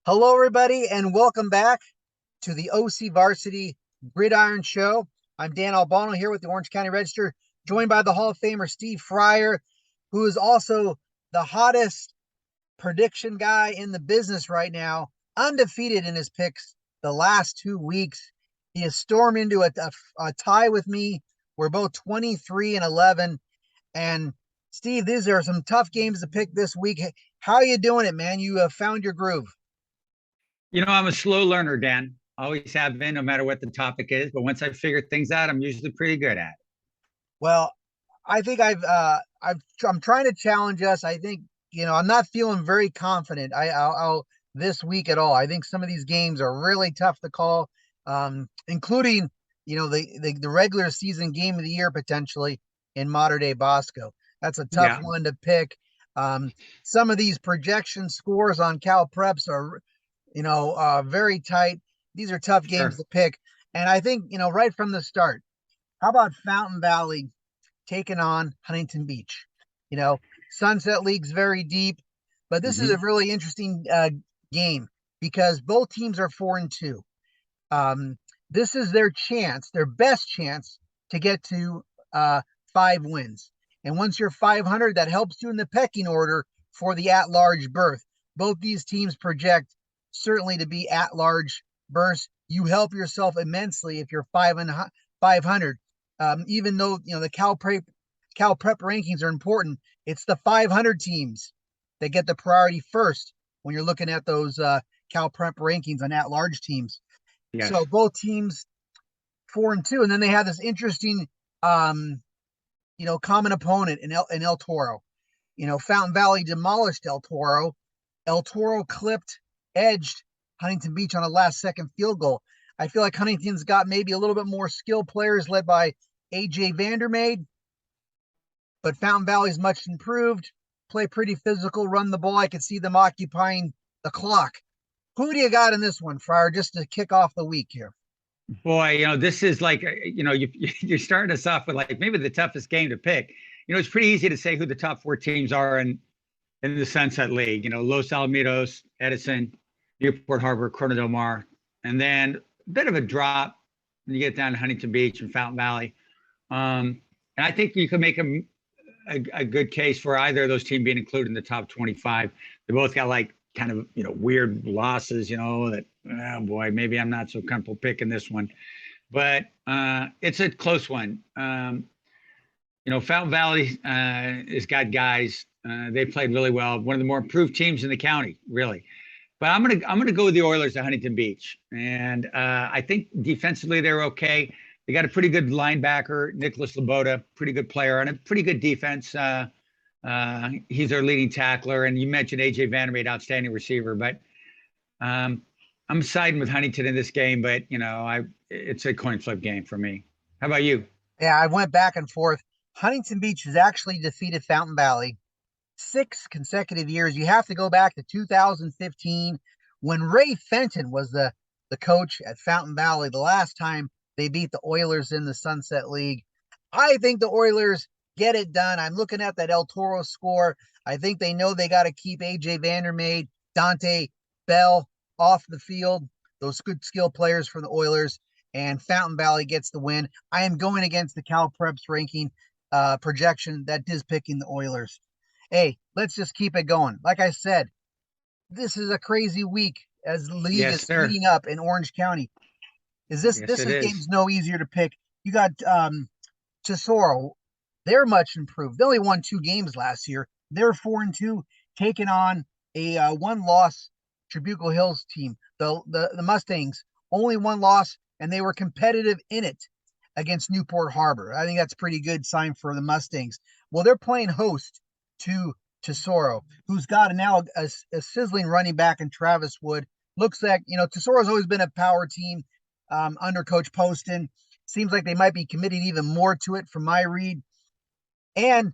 Hello, everybody, and welcome back to the OCVarsity Gridiron Show. I'm Dan Albano here with the Orange County Register, joined by the Hall of Famer Steve Fryer, who is also the hottest prediction guy in the business right now, undefeated in his picks the last 2 weeks. He has stormed into a tie with me. We're both 23-11. And Steve, these are some tough games to pick this week. How are you doing it, man? You have found your groove. I'm a slow learner, Dan. Always have been, no matter what the topic is. But once I figure things out, I'm usually pretty good at it. Well, I think I'm trying to challenge us. I think I'm not feeling very confident. I'll this week at all. I think some of these games are really tough to call, including the regular season game of the year potentially in Mater Dei Bosco. That's a tough Yeah, one to pick. Some of these projection scores on Cal Preps are very tight. These are tough games sure. to pick, and I think right from the start. How about Fountain Valley taking on Huntington Beach? You know, Sunset League's very deep, but this is a Hmm. really interesting game because both teams are 4-2. Um, this is their chance, their best chance to get to 5 wins. And once you're 500, that helps you in the pecking order for the at-large berth. Both these teams project certainly to be at-large berths. You help yourself immensely if you're 500. Even though the Cal Prep rankings are important, it's the 500 teams that get the priority first when you're looking at those Cal Prep rankings on at-large teams. So Yes. both teams 4-2, and then they have this interesting, common opponent in El Toro. Fountain Valley demolished El Toro. El Toro edged Huntington Beach on a last-second field goal. I feel like Huntington's got maybe a little bit more skilled players led by AJ Vandermeid, but Fountain Valley's much improved. Play pretty physical, run the ball. I could see them occupying the clock. Who do you got in this one, Fryer, just to kick off the week here? Boy, this is like, you're starting us off with like maybe the toughest game to pick. It's pretty easy to say who the top four teams are in the Sunset League. Los Alamitos, Edison, Newport Harbor, Corona Del Mar, and then a bit of a drop when you get down to Huntington Beach and Fountain Valley. And I think you can make a good case for either of those teams being included in the top 25. They both got like kind of weird losses, that oh boy, maybe I'm not so comfortable picking this one. But it's a close one. Fountain Valley has got guys. They played really well. One of the more improved teams in the county, really. But I'm gonna go with the Oilers at Huntington Beach, and I think defensively they're okay. They got a pretty good linebacker, Nicholas Laboda, pretty good player, and a pretty good defense. He's their leading tackler, and you mentioned AJ Vandermeid, outstanding receiver. But I'm siding with Huntington in this game, but it's a coin flip game for me. How about you? Yeah, I went back and forth. Huntington Beach has actually defeated Fountain Valley 6 consecutive years. You have to go back to 2015 when Ray Fenton was the coach at Fountain Valley the last time they beat the Oilers in the Sunset League. I think the Oilers get it done. I'm looking at that El Toro score. I think they know they got to keep AJ Vandermeid, Dante Bell off the field, those good skill players for the Oilers, and Fountain Valley gets the win. I am going against the Cal Preps ranking projection that is picking the Oilers. Hey, let's just keep it going. Like I said, this is a crazy week as the league Yes, is sir. heating up in Orange County. Is this Yes, this it is is. game's no easier to pick? You got Tesoro. They're much improved. They only won 2 games last year. They're 4-2, taking on a one-loss Trabuco Hills team. The Mustangs only one loss, and they were competitive in it against Newport Harbor. I think that's a pretty good sign for the Mustangs. Well, they're playing host to Tesoro, who's got now a sizzling running back in Travis Wood. Looks like Tesoro's always been a power team under Coach Poston. Seems like they might be committing even more to it from my read. And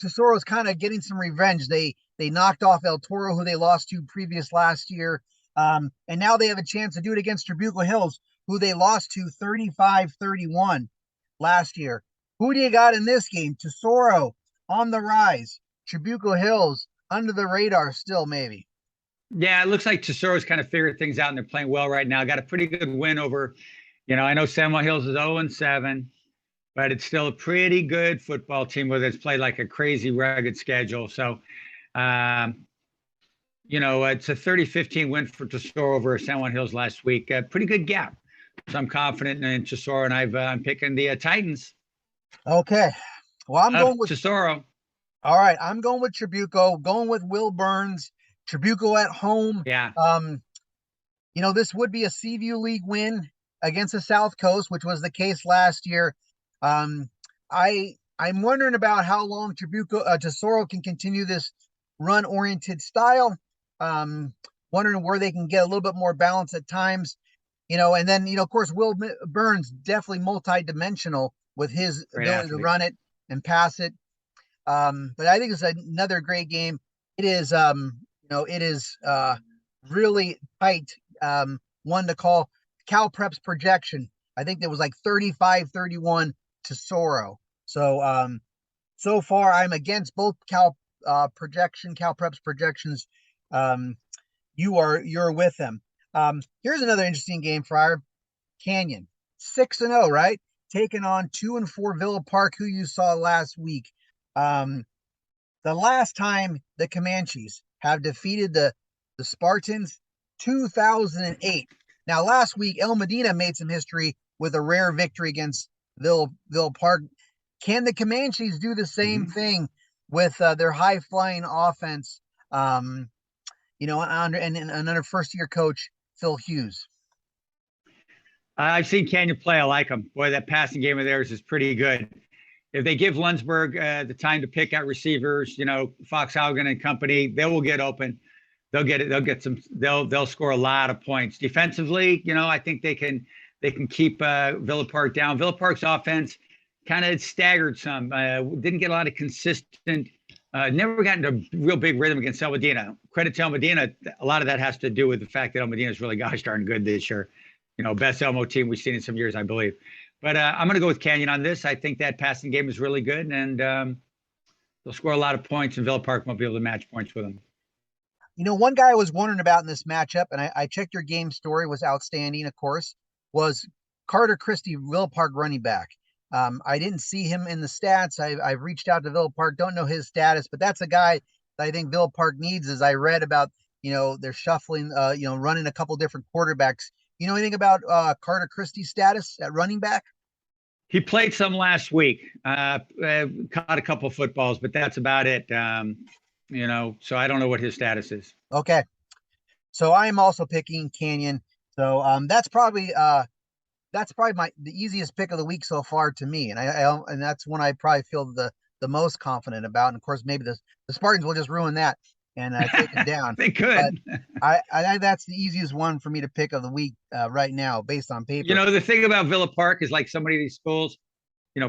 Tesoro's kind of getting some revenge. They knocked off El Toro, who they lost to previous last year. And now they have a chance to do it against Trabuco Hills, who they lost to 35-31 last year. Who do you got in this game? Tesoro on the rise. Trabuco Hills under the radar still, maybe. Yeah, it looks like Tesoro's kind of figured things out and they're playing well right now. Got a pretty good win over, I know San Juan Hills is 0-7, but it's still a pretty good football team where it's played like a crazy rugged schedule. So, um, it's a 30-15 win for Tesoro over San Juan Hills last week. A pretty good gap. So I'm confident in Tesoro, and I'm picking the Titans Okay. Well, I'm of going with Tesoro. all right. I'm going with Trabuco, going with Will Burns, Trabuco at home. Yeah. Um, this would be a Seaview League win against the South Coast, which was the case last year. Um, I'm wondering about how long Tesoro can continue this run-oriented style. Wondering where they can get a little bit more balance at times. And then of course, Will Burns definitely multi-dimensional with his Great ability to athlete. run it and pass it. But I think it's another great game. It is, it is really tight. One to call Cal Prep's projection. I think there was like 35-31 to Soro. So, so far I'm against both Cal Prep's projections. You're with them. Here's another interesting game, Friar. Canyon 6-0, right? Taking on 2-4 Villa Park, who you saw last week. Um, the last time the Comanches have defeated the Spartans, 2008. Now, last week, El Medina made some history with a rare victory against Villa Park. Can the Comanches do the same thing with their high flying offense? Under first year coach Phil Hughes. I've seen Canyon play. I like him. Boy, that passing game of theirs is pretty good. If they give Lunsberg the time to pick out receivers, Fox Haugen and company, they will get open. They'll get it. They'll get some. They'll score a lot of points defensively. I think they can keep Villa Park down. Villa Park's offense kind of staggered some. Didn't get a lot of consistent. Never got into real big rhythm against El Medina. Credit to El Medina. A lot of that has to do with the fact that El Medina is really gosh darn good this year. Best Elmo team we've seen in some years, I believe. But I'm going to go with Canyon on this. I think that passing game is really good, and they'll score a lot of points, and Villa Park won't be able to match points with them. One guy I was wondering about in this matchup, and I checked your game story, was outstanding, of course, was Carter Christie, Villa Park running back. I didn't see him in the stats. I've reached out to Villa Park, don't know his status, but that's a guy that I think Villa Park needs. As I read about, they're shuffling, running a couple different quarterbacks. You know anything about Carter Christie's status at running back? He played some last week, caught a couple footballs, but that's about it. So I don't know what his status is. Okay. So I am also picking Canyon. So that's probably the easiest pick of the week so far to me. And and that's one I probably feel the most confident about. And of course, maybe the Spartans will just ruin that and take it down. They could. But I that's the easiest one for me to pick of the week right now, based on paper. The thing about Villa Park is, like so many of these schools,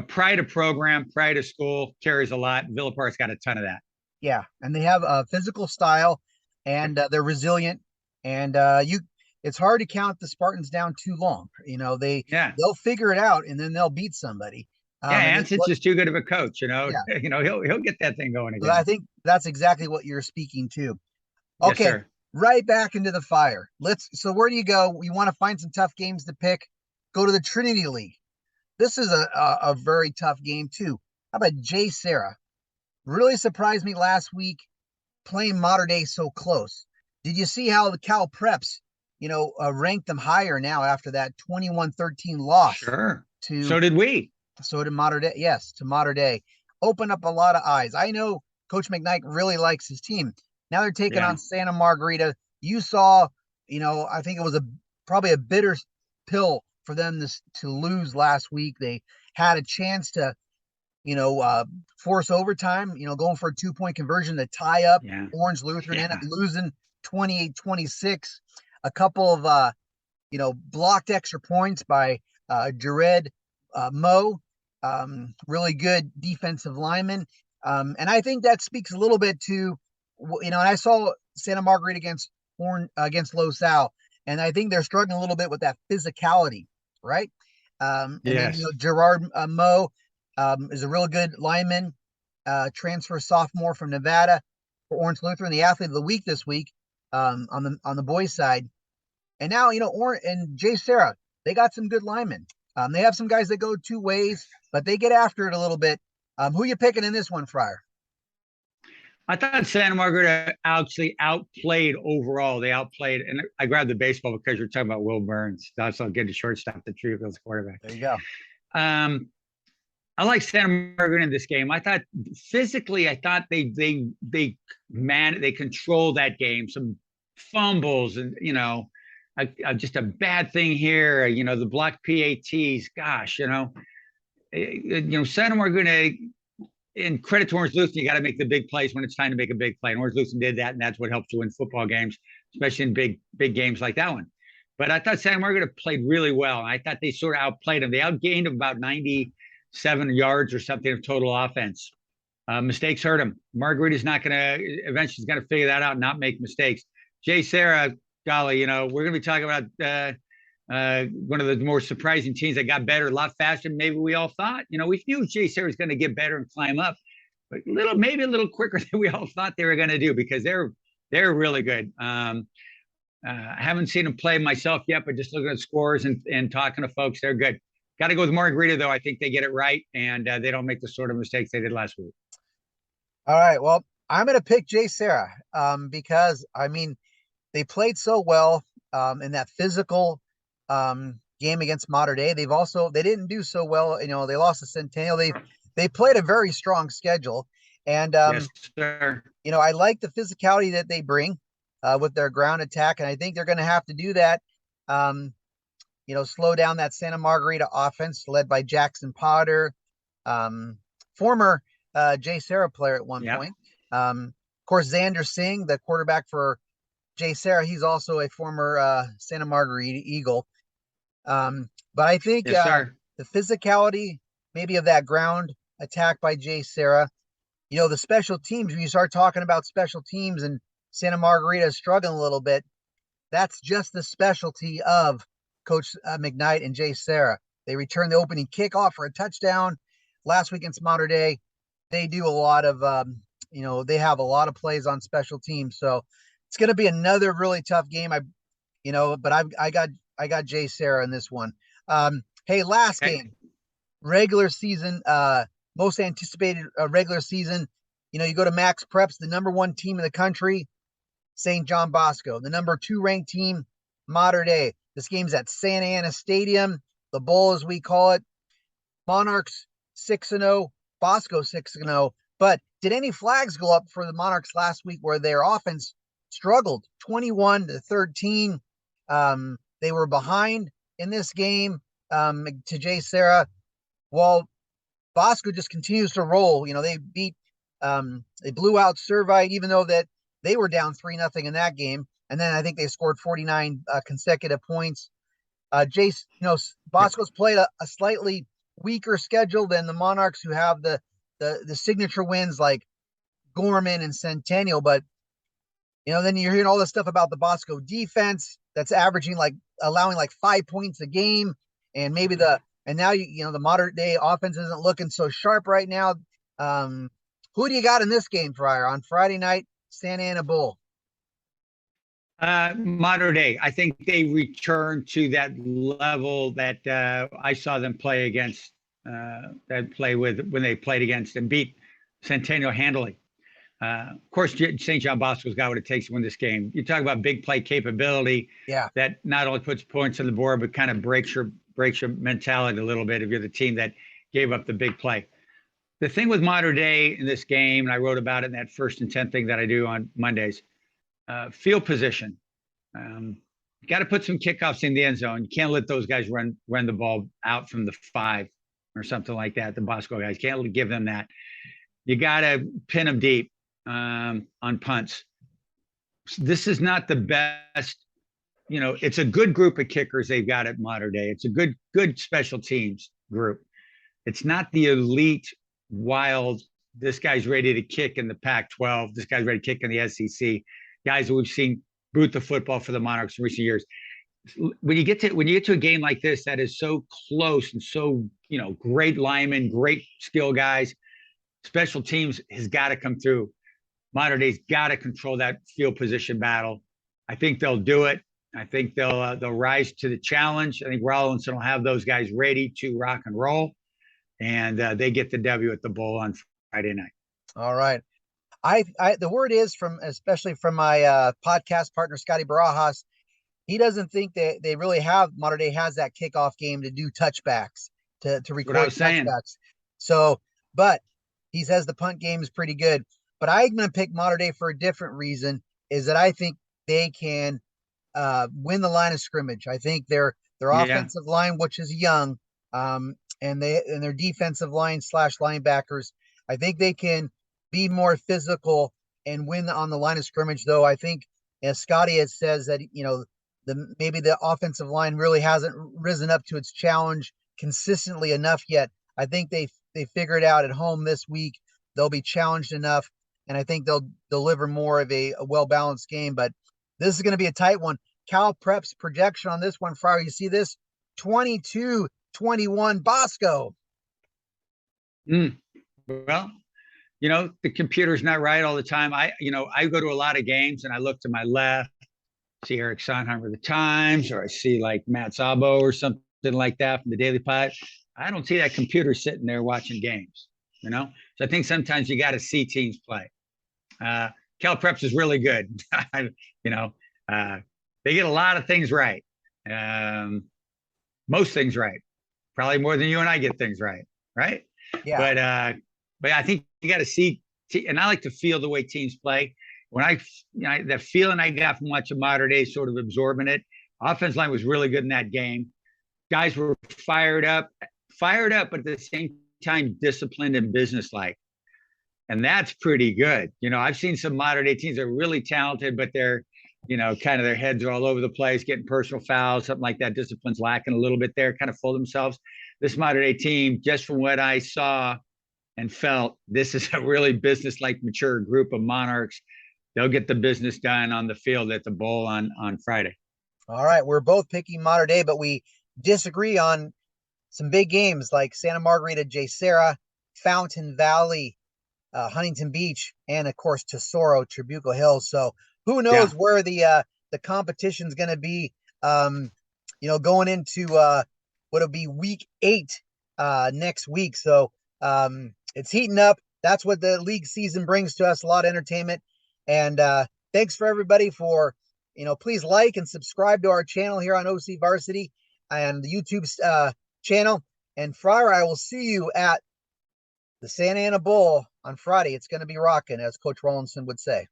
pride of program, pride of school carries a lot. Villa Park's got a ton of that. Yeah, and they have a physical style, and they're resilient. And it's hard to count the Spartans down too long. They'll figure it out, and then they'll beat somebody. Anson's just too good of a coach. Yeah. He'll get that thing going again. I think that's exactly what you're speaking to. Okay, yes, right back into the fire. So where do you go? You want to find some tough games to pick? Go to the Trinity League. This is a very tough game too. How about JSerra? Really surprised me last week playing Mater Dei so close. Did you see how the Cal Preps, ranked them higher now after that 21-13 loss? Sure. So did we. So did Mater Dei. Yes, to Mater Dei. Open up a lot of eyes. I know Coach McKnight really likes his team. Now they're taking on Santa Margarita. You saw, I think it was probably a bitter pill for them to lose last week. They had a chance to, force overtime, going for a 2-point conversion to tie up. Orange Lutheran ended up losing 28-26. A couple of, blocked extra points by Jared Moe. Really good defensive lineman. And I think that speaks a little bit to, and I saw Santa Margarita against Los Al, and I think they're struggling a little bit with that physicality, right? And then, Gerard Moe is a real good lineman, transfer sophomore from Nevada for Orange Lutheran, the athlete of the week this week. on the boys side. And now, and JSerra, they got some good linemen. They have some guys that go two ways, but they get after it a little bit. Who you picking in this one, Fryer? I thought Santa Margarita actually outplayed overall. They outplayed, and I grabbed the baseball because you're talking about Will Burns. That's how good the shortstop, the Trabuco Hills quarterback. There you go. I like Santa Margarita in this game. I thought physically, I thought they controlled that game. Some fumbles and just a bad thing here. The blocked PATs. Gosh, Santa Margarita. In credit to Orange Lutheran, you got to make the big plays when it's time to make a big play. And Orange Lutheran did that, and that's what helps you win football games, especially in big games like that one. But I thought Santa Margarita played really well. I thought they sort of outplayed them. They outgained about 97 yards or something of total offense. Mistakes hurt them. Margarita's not going to eventually going to figure that out and not make mistakes. JSerra, golly, we're going to be talking about one of the more surprising teams that got better a lot faster than maybe we all thought. We knew JSerra was going to get better and climb up, but maybe a little quicker than we all thought they were going to do because they're really good. I haven't seen them play myself yet, but just looking at scores and talking to folks, they're good. Got to go with Margarita, though. I think they get it right, and they don't make the sort of mistakes they did last week. All right. Well, I'm going to pick JSerra because, they played so well in that physical game against Mater Dei. They didn't do so well. They lost to Centennial. They played a very strong schedule. And, yes, sir. I like the physicality that they bring with their ground attack. And I think they're going to have to do that. Slow down that Santa Margarita offense led by Jackson Potter, former JSerra player at one point. Of course, Xander Singh, the quarterback for JSerra, he's also a former Santa Margarita Eagle. But I think yes, the physicality maybe of that ground attack by JSerra, the special teams, when you start talking about special teams and Santa Margarita is struggling a little bit, that's just the specialty of Coach McKnight and JSerra. They return the opening kickoff for a touchdown. Last week against Mater Dei, they do a lot of, they have a lot of plays on special teams. So it's going to be another really tough game. But I got JSerra in this one. Hey, last game, regular season, most anticipated regular season. You go to Max Preps, the number 1 team in the country, St. John Bosco, the number 2 ranked team, Mater Dei. This game's at Santa Ana Stadium, the Bowl as we call it. Monarchs 6-0, Bosco 6-0. But did any flags go up for the Monarchs last week where their offense struggled 21-13? They were behind in this game to JSerra. While Bosco just continues to roll. They blew out Servite, even though that they were down 3-0 in that game. And then I think they scored 49 consecutive points. Bosco's played a slightly weaker schedule than the Monarchs, who have the signature wins like Gorman and Centennial. But then you're hearing all this stuff about the Bosco defense that's allowing 5 points a game, and maybe the Mater Dei offense isn't looking so sharp right now. Who do you got in this game, Fryer, on Friday night, Santa Ana Bowl? Mater Dei. I think they return to that level that I saw them play against. When they played against and beat Centennial handily. Of course, St. John Bosco's got what it takes to win this game. You talk about big play capability. Yeah. That not only puts points on the board, but kind of breaks your mentality a little bit if you're the team that gave up the big play. The thing with Mater Dei in this game, and I wrote about it in that 1st and 10 thing that I do on Mondays, field position. You got to put some kickoffs in the end zone. You can't let those guys run the ball out from the 5 or something like that. The Bosco guys can't give them that. You got to pin them deep on punts. This is not the best. It's a good group of kickers they've got at Mater Dei. It's a good special teams group. It's not the elite, wild, this guy's ready to kick in the Pac-12. This guy's ready to kick in the SEC. Guys that we've seen boot the football for the Monarchs in recent years. When you get to a game like this that is so close and so great linemen, great skill guys, special teams has got to come through. Mater Dei's got to control that field position battle. I think they'll do it. I think they'll rise to the challenge. I think Rollinson will have those guys ready to rock and roll, and they get the W at the Bowl on Friday night. All right. The word is especially from my podcast partner Scotty Barajas. He doesn't think they really have Mater Dei has that kickoff game to do touchbacks to record touchbacks. So, but he says the punt game is pretty good. But I'm going to pick Mater Dei for a different reason. Is that I think they can win the line of scrimmage. I think their offensive line, which is young, and their defensive line / linebackers, I think they can be more physical and win on the line of scrimmage. Though I think, as Scotty says that maybe the offensive line really hasn't risen up to its challenge consistently enough yet. I think they figure it out at home this week. They'll be challenged enough, and I think they'll deliver more of a well-balanced game. But this is going to be a tight one. Cal Prep's projection on this one, Friar, you see this? 22-21 Bosco. Well, the computer's not right all the time. I go to a lot of games and I look to my left, see Eric Sondheimer of the Times, or I see like Matt Szabo or something like that from the Daily Pot. I don't see that computer sitting there watching games, So I think sometimes you got to see teams play. Cal Preps is really good. They get a lot of things right. Most things right. Probably more than you and I get things right. Right. Yeah. But I think you got to see, and I like to feel the way teams play. When that feeling I got from watching Mater Dei sort of absorbing it. Offense line was really good in that game. Guys were fired up, but at the same time disciplined and businesslike. And that's pretty good. I've seen some Mater Dei teams that are really talented, but they're, kind of their heads are all over the place, getting personal fouls, something like that. Discipline's lacking a little bit there, kind of full themselves. This Mater Dei team, just from what I saw and felt, this is a really business-like, mature group of Monarchs. They'll get the business done on the field at the Bowl on Friday. All right. We're both picking Mater Dei, but we disagree on some big games like Santa Margarita, JSerra, Fountain Valley, Huntington Beach, and of course Tesoro-Trabuco Hills. So who knows where the competition's going to be, going into what'll be week 8 next week. So it's heating up. That's what the league season brings to us, a lot of entertainment. And thanks for everybody for, please like and subscribe to our channel here on OCVarsity and the YouTube channel. And Friar, I will see you at the Santa Ana Bowl on Friday. It's going to be rocking, as Coach Rollinson would say.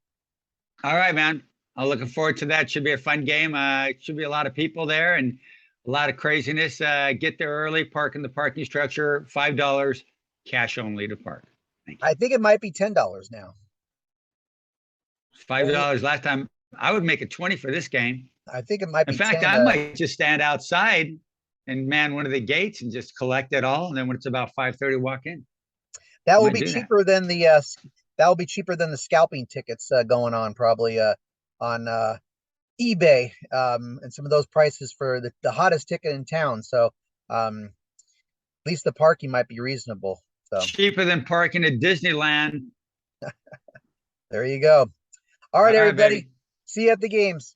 All right, man. I'm looking forward to that. Should be a fun game. It should be a lot of people there and a lot of craziness. Get there early, park in the parking structure, $5, cash only to park. Thank you. I think it might be $10 now. $5 last time. I would make it 20 for this game. I think it might be. In fact, I might just stand outside and man one of the gates and just collect it all. And then when it's about 5:30, walk in. That will be cheaper than the scalping tickets going on probably on eBay and some of those prices for the hottest ticket in town. So at least the parking might be reasonable. So cheaper than parking at Disneyland. There you go. All right, everybody. See you at the games.